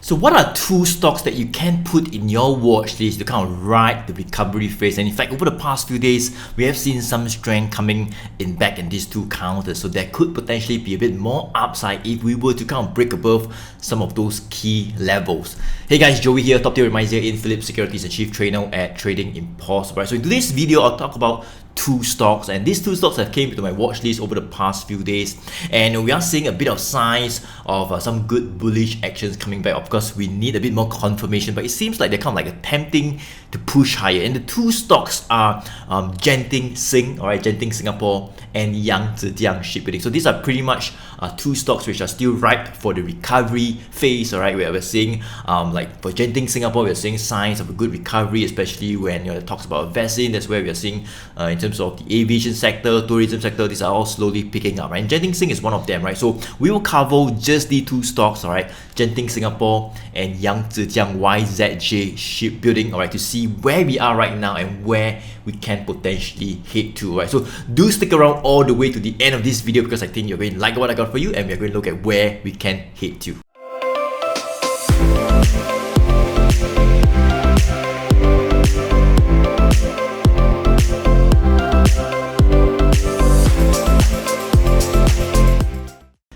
So what are two stocks that you can put in your watch list to kind of ride the recovery phase? And in fact, over the past few days, we have seen some strength coming in back in these two counters. So there could potentially be a bit more upside if we were to kind of break above some of those key levels. Hey guys, Joey here, top tier advisor in Philips Securities and chief trainer at Trading Impossible. So in today's video, I'll talk about two stocks, and these two stocks have came to my watch list over the past few days, and we are seeing a bit of signs of some good bullish actions coming back. Of course, we need a bit more confirmation, but it seems like they're kind of like attempting to push higher. And the two stocks are Genting Sing, alright, Genting Singapore, and 𝐻𝐚𝐻𝐿 Shipbuilding. So these are pretty much two stocks which are still ripe for the recovery phase, alright, where we're seeing like for Genting Singapore, we're seeing signs of a good recovery, especially when it talks about a vaccine. That's where we are seeing in terms of the aviation sector, tourism sector, these are all slowly picking up, right? And Genting Sing is one of them, right? So we will cover just the two stocks, alright, Genting Singapore and 𝐻𝐚𝐻𝐿 Shipbuilding, alright, to see where we are right now and where we can potentially head to, right? So do stick around all the way to the end of this video, because I think you're going to like what I got for you, and we're going to look at where we can head to.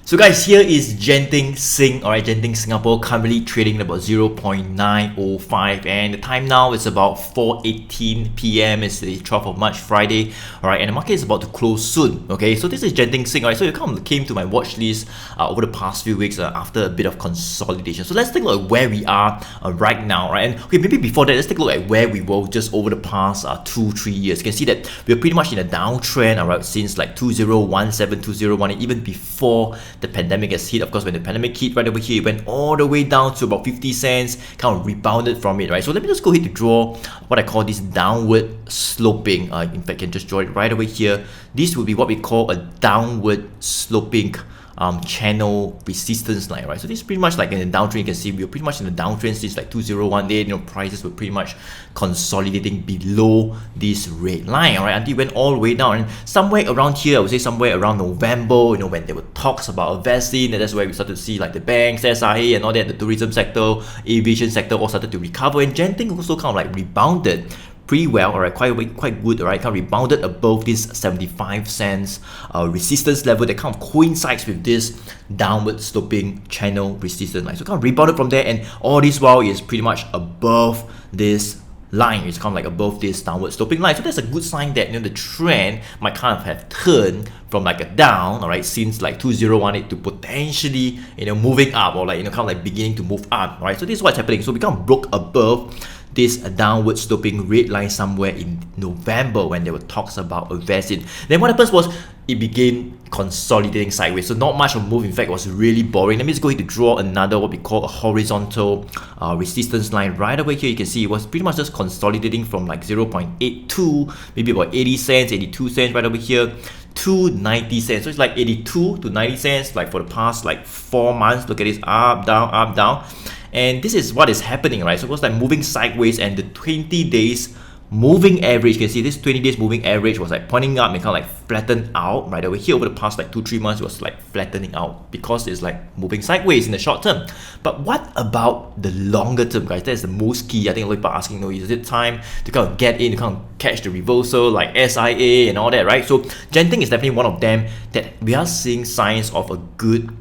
So guys, here is Genting Sing, alright, Genting Singapore, currently trading at about 0.905, and the time now is about 4:18 p.m. It's the 12th of March, Friday, alright, and the market is about to close soon, okay? So this is Genting Sing, alright, so it kind of came to my watch list over the past few weeks after a bit of consolidation. So let's take a look at where we are right now, right? And okay, maybe before that, let's take a look at where we were just over the past 2-3 years. You can see that we're pretty much in a downtrend, alright, since like 2017, 2018, even before the pandemic has hit. Of course, when the pandemic hit right over here, it went all the way down to about 50 cents, kind of rebounded from it, right? So let me just go ahead to draw what I call this downward sloping. In fact, I can just draw it right over here. This would be what we call a downward sloping channel resistance line, right? So this is pretty much like in the downtrend. You can see we're pretty much in the downtrend since like 2018. Prices were pretty much consolidating below this red line, all right, until it went all the way down. And somewhere around here, I would say somewhere around November, when there were talks about a vaccine, and that's where we started to see like the banks, SIA and all that, the tourism sector, aviation sector all started to recover, and Genting also kind of like rebounded pretty well, alright, quite good, alright, kind of rebounded above this 75 cents resistance level that kind of coincides with this downward sloping channel resistance line. So kind of rebounded from there, and all this while is pretty much above this line. It's kind of like above this downward sloping line. So that's a good sign that the trend might kind of have turned from like a down, alright, since like 2018 to potentially moving up, or like kind of like beginning to move up, right? So this is what's happening. So we kind of broke above this downward sloping red line somewhere in November when there were talks about a vaccine. Then what happens was it began consolidating sideways. So not much of a move. In fact, it was really boring. Let me just go ahead to draw another what we call a horizontal resistance line right over here. You can see it was pretty much just consolidating from like 0.82, maybe about 80 cents, 82 cents right over here, to 90 cents. So it's like 82 to 90 cents like for the past like 4 months. Look at this, up, down, up, down. And this is what is happening, right? So it was like moving sideways, and the 20 days moving average, you can see this 20 days moving average was like pointing up and kind of like flattened out right over here. Over the past like 2-3 months, it was like flattening out because it's like moving sideways in the short term. But what about the longer term, guys? That's the most key. I think a lot of people are asking, is it time to kind of get in, to kind of catch the reversal like SIA and all that, right? So Genting is definitely one of them that we are seeing signs of a good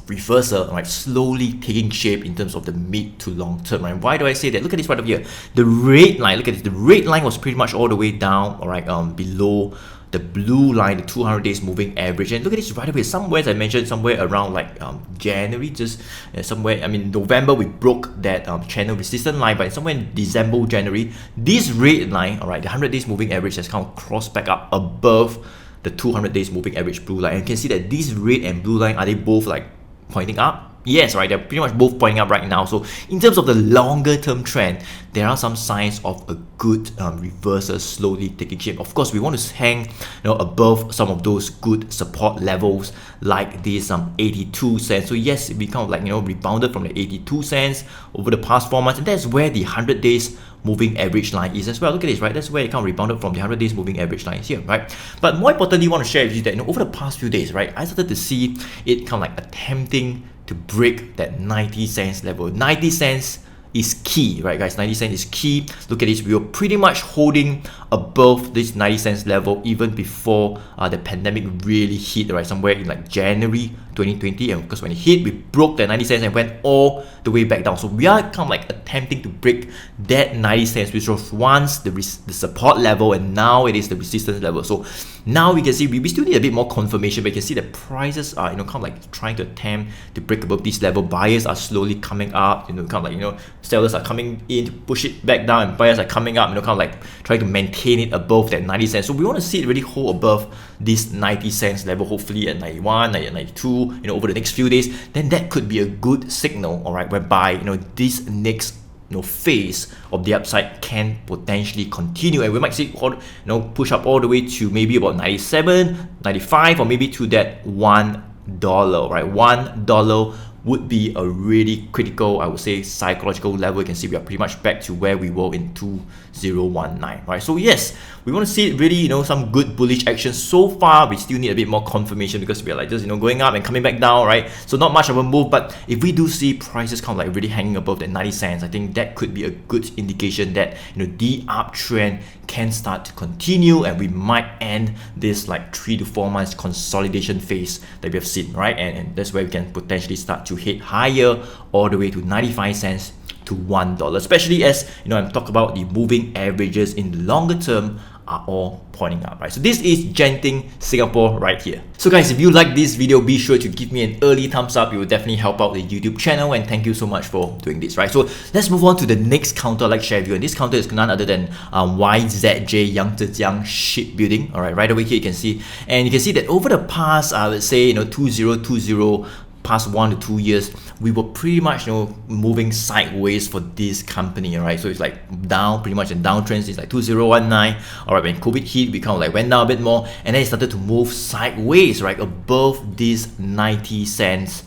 reversal, right, slowly taking shape in terms of the mid to long term, right? Why do I say that? Look at this right over here. The red line, look at this. The red line was pretty much all the way down, all right, below the blue line, the 200 days moving average. And look at this right over here. Somewhere, as I mentioned, somewhere around like January, just somewhere, November, we broke that channel resistance line, but somewhere in December, January, this red line, all right, the 100 days moving average has kind of crossed back up above the 200 days moving average blue line. And you can see that these red and blue line, are they both like pointing up? Yes, right, they're pretty much both pointing up right now. So in terms of the longer term trend, there are some signs of a good reversal slowly taking shape. Of course, we want to hang above some of those good support levels like this 82 cents. So yes, we kind of like rebounded from the 82 cents over the past 4 months, and that's where the 100 days moving average line is as well. Look at this, right? That's where it kind of rebounded from the 100 days moving average line here, right? But more importantly, I want to share with you that over the past few days, right, I started to see it kind of like attempting to break that 90 cents level. 90 cents is key, right guys? 90 cents is key. Look at this, we were pretty much holding above this 90 cents level even before the pandemic really hit, right? Somewhere in like January 2020, and because when it hit, we broke that 90 cents and went all the way back down. So we are kind of like attempting to break that 90 cents, which was once the support level, and now it is the resistance level. So now we can see we still need a bit more confirmation, but you can see the prices are, kind of like trying to attempt to break above this level. Buyers are slowly coming up, kind of like, sellers are coming in to push it back down, and buyers are coming up, kind of like trying to maintain it above that 90 cents. So we want to see it really hold above this 90 cents level, hopefully at 91, 92, over the next few days. Then that could be a good signal, all right, whereby, this next phase of the upside can potentially continue, and we might see push up all the way to maybe about 97, 95, or maybe to that $1, right? $1 would be a really critical, I would say, psychological level. You can see we are pretty much back to where we were in 2019, right? So yes, we want to see really, some good bullish action. So far, we still need a bit more confirmation because we are like just, going up and coming back down, right? So not much of a move, but if we do see prices kind of like really hanging above that 90 cents, I think that could be a good indication that, the uptrend can start to continue, and we might end this like 3 to 4 months consolidation phase that we have seen, right? And that's where we can potentially start to hit higher all the way to 95 cents to $1, especially as I'm talking about the moving averages in the longer term are all pointing up, right? So this is Genting Singapore right here. So guys, if you like this video, be sure to give me an early thumbs up. It will definitely help out the YouTube channel, and thank you so much for doing this, right? So let's move on to the next counter I'd like to share with you, and this counter is none other than 𝐻𝐸𝐿 Jiang Shipbuilding. All right, right over here you can see, and you can see that over the past, I would say, 2020, past 1 to 2 years, we were pretty much moving sideways for this company, right? So it's like down, pretty much in downtrend since like 2019. All right, when COVID hit, we kind of like went down a bit more, and then it started to move sideways, right, above this 90 cents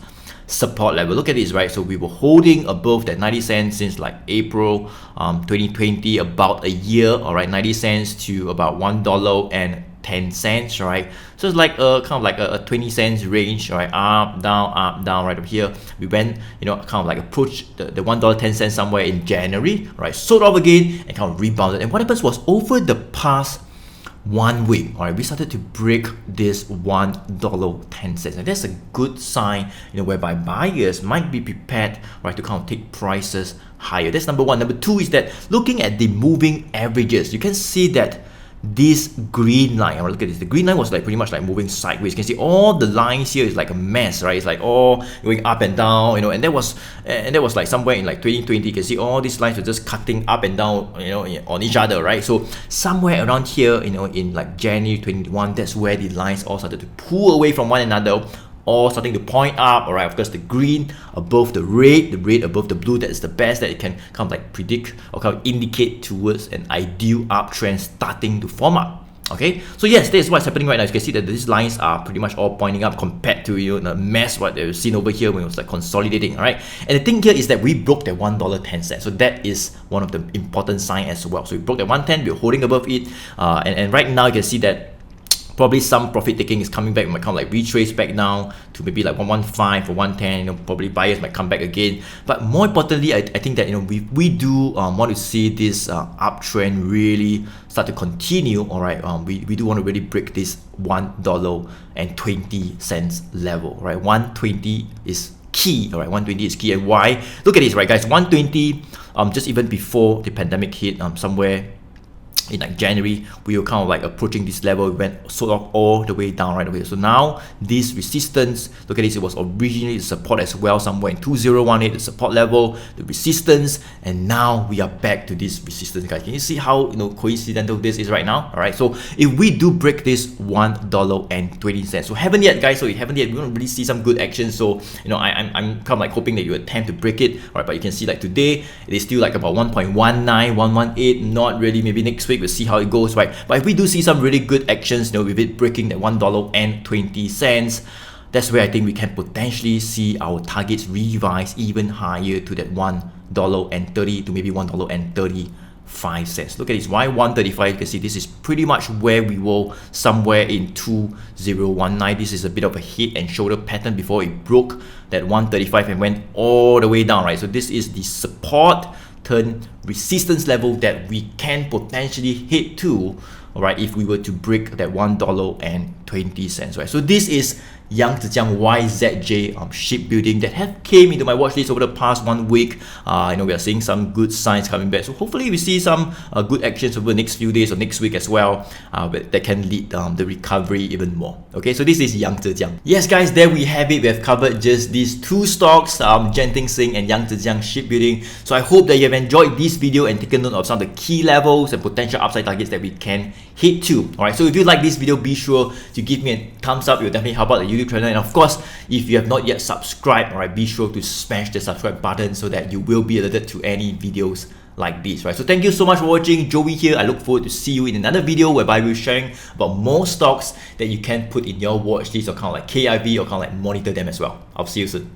support level. Look at this, right? So we were holding above that 90 cents since like April 2020, about a year. All right, 90 cents to about $1.10, right? So it's like a kind of like a 20 cents range, right? Up, down, right up here. We went, kind of like approached the $1.10 somewhere in January, right? Sold off again and kind of rebounded. And what happens was over the past 1 week, all right, we started to break this $1.10, and that's a good sign, whereby buyers might be prepared, right, to kind of take prices higher. That's number one. Number two is that looking at the moving averages, you can see that this green line, look at this, the green line was like pretty much like moving sideways. You can see all the lines here is like a mess, right? It's like all going up and down, and that was like somewhere in like 2020. You can see all these lines were just cutting up and down, on each other, right? So somewhere around here, in like January 21, that's where the lines all started to pull away from one another, all starting to point up. All right, of course, the green above the red above the blue, that is the best that it can kind of like predict or kind of indicate towards an ideal uptrend starting to form up. Okay, so yes, this is what's happening right now. You can see that these lines are pretty much all pointing up compared to the mess what they've seen over here when it was like consolidating. All right, and the thing here is that we broke the $1.10, so that is one of the important signs as well. So we broke the 110, we're holding above it, and right now you can see that probably some profit taking is coming back. We might kind of like retrace back now to maybe like 115 or 110. Probably buyers might come back again. But more importantly, I think that we do want to see this uptrend really start to continue. All right, we do want to really break this $1.20 level. Right, 120 is key. All right, 120 is key, and why? Look at this, right, guys. 120. Just even before the pandemic hit, somewhere in like January, we were kind of like approaching this level. We went sort of all the way down right away. So now this resistance, look at this, it was originally the support as well, somewhere in 2018, the support level, the resistance, and now we are back to this resistance, guys. Can you see how coincidental this is right now? All right, so if we do break this $1.20, so haven't yet, guys. So we haven't yet. We want to really see some good action. So I'm kind of like hoping that you attempt to break it. All right, but you can see like today it is still like about 1.19, 118. Not really. Maybe next week we'll see how it goes, right? But if we do see some really good actions, with it breaking that $1.20, that's where I think we can potentially see our targets revise even higher to that $1.30 to maybe $1.35. cents. Look at this, why 135? You can see this is pretty much where we were somewhere in 2019. This is a bit of a head and shoulder pattern before it broke that 135 and went all the way down, right? So this is the support turn resistance level that we can potentially hit to, all right, if we were to break that $1.20, right? So this is 𝐻𝐚𝐻 shipbuilding that have came into my watch list over the past 1 week. We are seeing some good signs coming back. So hopefully we see some good actions over the next few days or next week as well, that can lead the recovery even more. Okay, so this is 𝐻𝐚𝐻. Yes, guys, there we have it. We have covered just these two stocks, Genting Sing and 𝐻𝐚𝐻 shipbuilding. So I hope that you have enjoyed this video and taken note of some of the key levels and potential upside targets that we can hit to. Alright, so if you like this video, be sure to give me a thumbs up. It will definitely help out the YouTube channel. And of course, if you have not yet subscribed, alright, be sure to smash the subscribe button so that you will be alerted to any videos like this, right? So thank you so much for watching. Joey here. I look forward to see you in another video whereby we're sharing about more stocks that you can put in your watch list or kind of like KIV or kind of like monitor them as well. I'll see you soon.